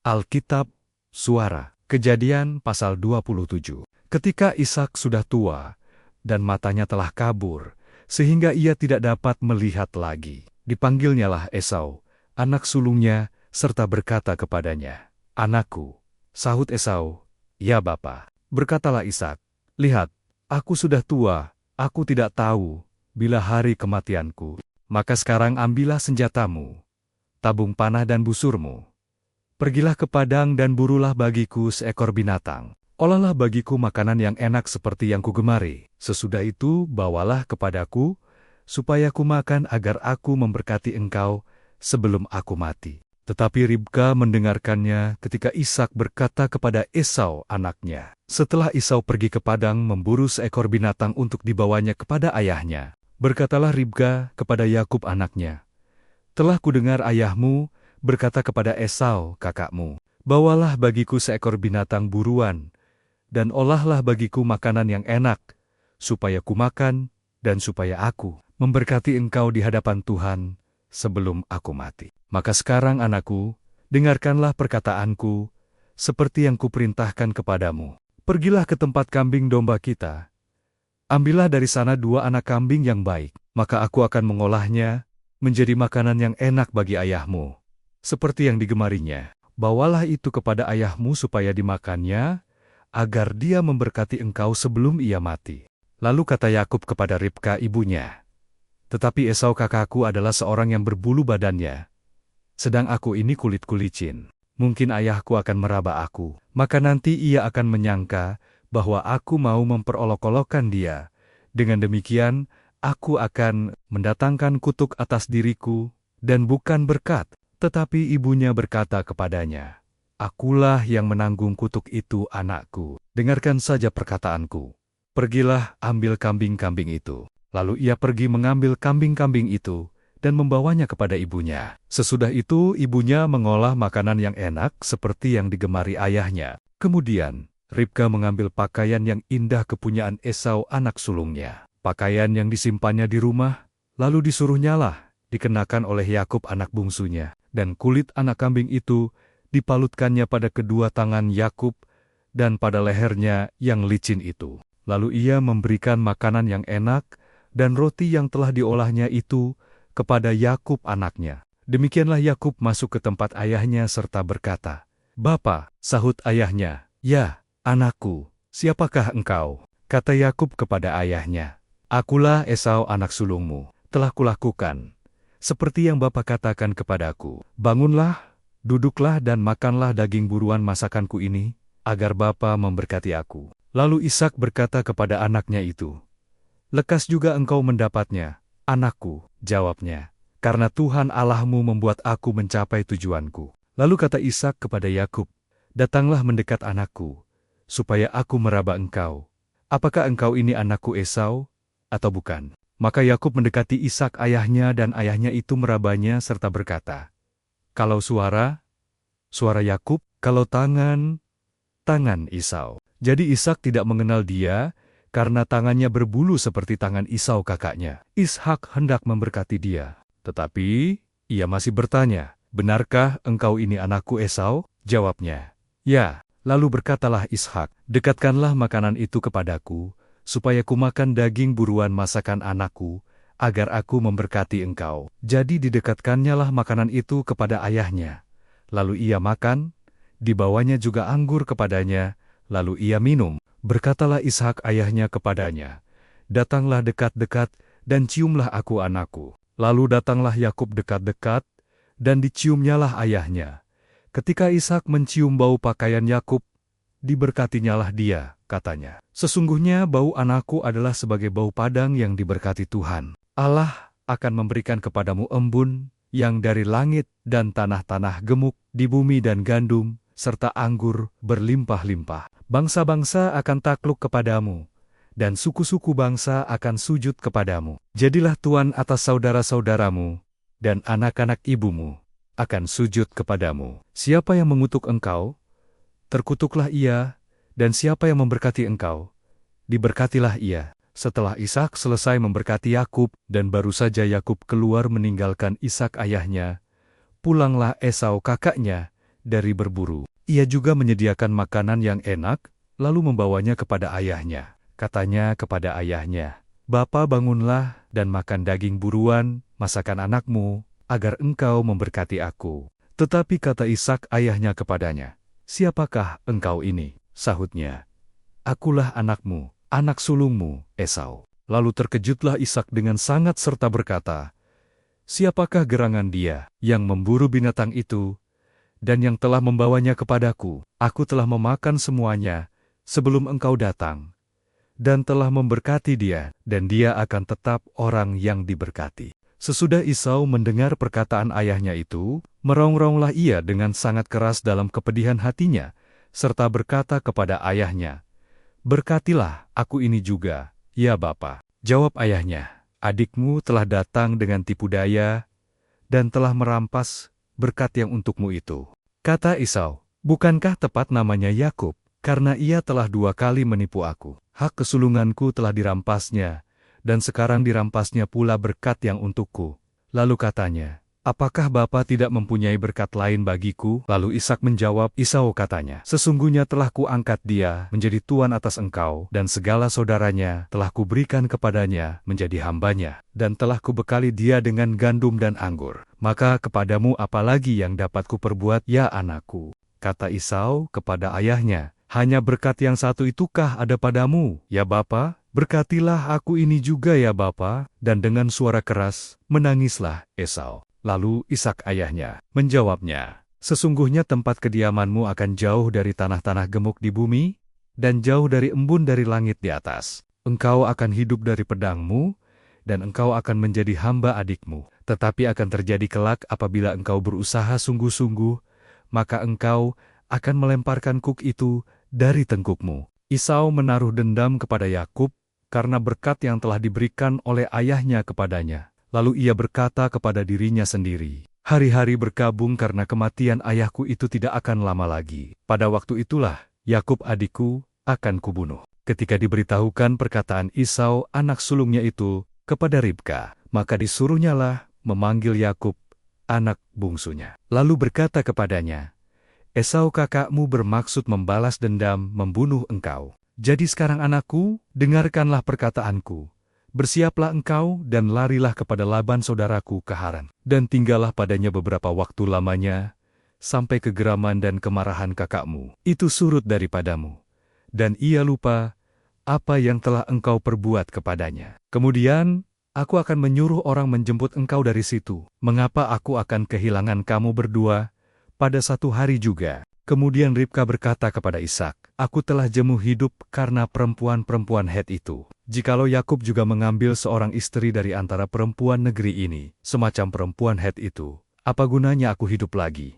Alkitab, Suara, Kejadian pasal 27. Ketika Ishak sudah tua, dan matanya telah kabur, sehingga ia tidak dapat melihat lagi, dipanggilnyalah Esau, anak sulungnya, serta berkata kepadanya, "Anakku." Sahut Esau, "Ya Bapa." Berkatalah Ishak, "Lihat, aku sudah tua, aku tidak tahu bila hari kematianku. Maka sekarang ambillah senjatamu, tabung panah dan busurmu. Pergilah ke padang dan burulah bagiku seekor binatang. Olahlah bagiku makanan yang enak seperti yang kugemari. Sesudah itu bawalah kepadaku, supaya kumakan agar aku memberkati engkau sebelum aku mati." Tetapi Ribka mendengarkannya ketika Ishak berkata kepada Esau anaknya. Setelah Esau pergi ke padang memburu seekor binatang untuk dibawanya kepada ayahnya, berkatalah Ribka kepada Yakub anaknya, "Telah kudengar ayahmu berkata kepada Esau kakakmu, 'Bawalah bagiku seekor binatang buruan, dan olahlah bagiku makanan yang enak, supaya kumakan dan supaya aku memberkati engkau di hadapan Tuhan sebelum aku mati.' Maka sekarang anakku, dengarkanlah perkataanku, seperti yang kuperintahkan kepadamu. Pergilah ke tempat kambing domba kita. Ambillah dari sana 2 anak kambing yang baik, maka aku akan mengolahnya menjadi makanan yang enak bagi ayahmu, seperti yang digemarinya. Bawalah itu kepada ayahmu supaya dimakannya, agar dia memberkati engkau sebelum ia mati." Lalu kata Yakub kepada Ribka ibunya, "Tetapi Esau kakakku adalah seorang yang berbulu badannya, sedang aku ini kulit-kulicin. Mungkin ayahku akan meraba aku, maka nanti ia akan menyangka bahwa aku mau memperolok-olokkan dia. Dengan demikian, aku akan mendatangkan kutuk atas diriku, dan bukan berkat." Tetapi ibunya berkata kepadanya, "Akulah yang menanggung kutuk itu, anakku. Dengarkan saja perkataanku. Pergilah ambil kambing-kambing itu." Lalu ia pergi mengambil kambing-kambing itu, dan membawanya kepada ibunya. Sesudah itu ibunya mengolah makanan yang enak seperti yang digemari ayahnya. Kemudian Ribka mengambil pakaian yang indah kepunyaan Esau anak sulungnya, pakaian yang disimpannya di rumah, lalu disuruhnyalah dikenakan oleh Yakub anak bungsunya, dan kulit anak kambing itu dipalutkannya pada kedua tangan Yakub dan pada lehernya yang licin itu. Lalu ia memberikan makanan yang enak dan roti yang telah diolahnya itu kepada Yakub anaknya. Demikianlah Yakub masuk ke tempat ayahnya serta berkata, "Bapa," sahut ayahnya. "Ya, anakku, siapakah engkau?" Kata Yakub kepada ayahnya, "Akulah Esau anak sulungmu. Telah kulakukan seperti yang Bapa katakan kepadaku. Bangunlah, duduklah dan makanlah daging buruan masakanku ini, agar Bapa memberkati aku." Lalu Ishak berkata kepada anaknya itu, "Lekas juga engkau mendapatnya, anakku," jawabnya, "karena Tuhan Allahmu membuat aku mencapai tujuanku." Lalu kata Ishak kepada Yakub, "Datanglah mendekat anakku, supaya aku meraba engkau. Apakah engkau ini anakku Esau, atau bukan?" Maka Yakub mendekati Ishak ayahnya, dan ayahnya itu merabanya serta berkata, "Kalau suara, suara Yakub, kalau tangan, tangan Esau." Jadi Ishak tidak mengenal dia, karena tangannya berbulu seperti tangan Esau kakaknya. Ishak hendak memberkati dia, tetapi ia masih bertanya, "Benarkah engkau ini anakku Esau?" Jawabnya, "Ya." Lalu berkatalah Ishak, "Dekatkanlah makanan itu kepadaku, supaya kumakan daging buruan masakan anakku, agar aku memberkati engkau." Jadi didekatkannyalah makanan itu kepada ayahnya. Lalu ia makan, dibawanya juga anggur kepadanya, lalu ia minum. Berkatalah Ishak ayahnya kepadanya, "Datanglah dekat-dekat, dan ciumlah aku anakku." Lalu datanglah Yakub dekat-dekat, dan diciumnyalah ayahnya. Ketika Ishak mencium bau pakaian Yakub, diberkatinyalah dia, katanya, "Sesungguhnya bau anakku adalah sebagai bau padang yang diberkati Tuhan. Allah akan memberikan kepadamu embun yang dari langit dan tanah-tanah gemuk di bumi dan gandum, serta anggur berlimpah-limpah. Bangsa-bangsa akan takluk kepadamu, dan suku-suku bangsa akan sujud kepadamu. Jadilah tuan atas saudara-saudaramu, dan anak-anak ibumu akan sujud kepadamu. Siapa yang mengutuk engkau, terkutuklah ia, dan siapa yang memberkati engkau, diberkatilah ia." Setelah Ishak selesai memberkati Yakub, dan baru saja Yakub keluar meninggalkan Ishak ayahnya, pulanglah Esau kakaknya dari berburu. Ia juga menyediakan makanan yang enak, lalu membawanya kepada ayahnya. Katanya kepada ayahnya, "Bapa, bangunlah dan makan daging buruan, masakan anakmu, agar engkau memberkati aku." Tetapi kata Ishak ayahnya kepadanya, "Siapakah engkau ini?" Sahutnya, "Akulah anakmu, anak sulungmu, Esau." Lalu terkejutlah Ishak dengan sangat serta berkata, "Siapakah gerangan dia yang memburu binatang itu, dan yang telah membawanya kepadaku? Aku telah memakan semuanya sebelum engkau datang, dan telah memberkati dia, dan dia akan tetap orang yang diberkati." Sesudah Esau mendengar perkataan ayahnya itu, merongronglah ia dengan sangat keras dalam kepedihan hatinya, serta berkata kepada ayahnya, "Berkatilah aku ini juga, ya Bapa." Jawab ayahnya, "Adikmu telah datang dengan tipu daya, dan telah merampas berkat yang untukmu itu." Kata Esau, "Bukankah tepat namanya Yakub, karena ia telah 2 kali menipu aku? Hak kesulunganku telah dirampasnya, dan sekarang dirampasnya pula berkat yang untukku." Lalu katanya, "Apakah Bapa tidak mempunyai berkat lain bagiku?" Lalu Ishak menjawab, "Esau," katanya, "sesungguhnya telah kuangkat dia menjadi tuan atas engkau, dan segala saudaranya telah kuberikan kepadanya menjadi hambanya, dan telah kubekali dia dengan gandum dan anggur. Maka kepadamu apalagi yang dapat kuperbuat, ya anakku?" Kata Esau kepada ayahnya, "Hanya berkat yang satu itukah ada padamu, ya Bapa? Berkatilah aku ini juga ya Bapa." Dan dengan suara keras, menangislah Esau. Lalu Ishak ayahnya menjawabnya, "Sesungguhnya tempat kediamanmu akan jauh dari tanah-tanah gemuk di bumi, dan jauh dari embun dari langit di atas. Engkau akan hidup dari pedangmu, dan engkau akan menjadi hamba adikmu. Tetapi akan terjadi kelak apabila engkau berusaha sungguh-sungguh, maka engkau akan melemparkan kuk itu dari tengkukmu." Esau menaruh dendam kepada Yakub karena berkat yang telah diberikan oleh ayahnya kepadanya. Lalu ia berkata kepada dirinya sendiri, "Hari-hari berkabung karena kematian ayahku itu tidak akan lama lagi. Pada waktu itulah Yakub adikku akan kubunuh." Ketika diberitahukan perkataan Esau anak sulungnya itu kepada Ribka, maka disuruhnyalah memanggil Yakub anak bungsunya. Lalu berkata kepadanya, "Esau kakakmu bermaksud membalas dendam membunuh engkau. Jadi sekarang anakku, dengarkanlah perkataanku. Bersiaplah engkau dan larilah kepada Laban saudaraku ke Haran, dan tinggallah padanya beberapa waktu lamanya, sampai kegeraman dan kemarahan kakakmu itu surut daripadamu, dan ia lupa apa yang telah engkau perbuat kepadanya. Kemudian aku akan menyuruh orang menjemput engkau dari situ. Mengapa aku akan kehilangan kamu berdua pada satu hari juga?" Kemudian Ribka berkata kepada Ishak, "Aku telah jemu hidup karena perempuan-perempuan Het itu. Jikalau Yakub juga mengambil seorang istri dari antara perempuan negeri ini, semacam perempuan Het itu, apa gunanya aku hidup lagi?"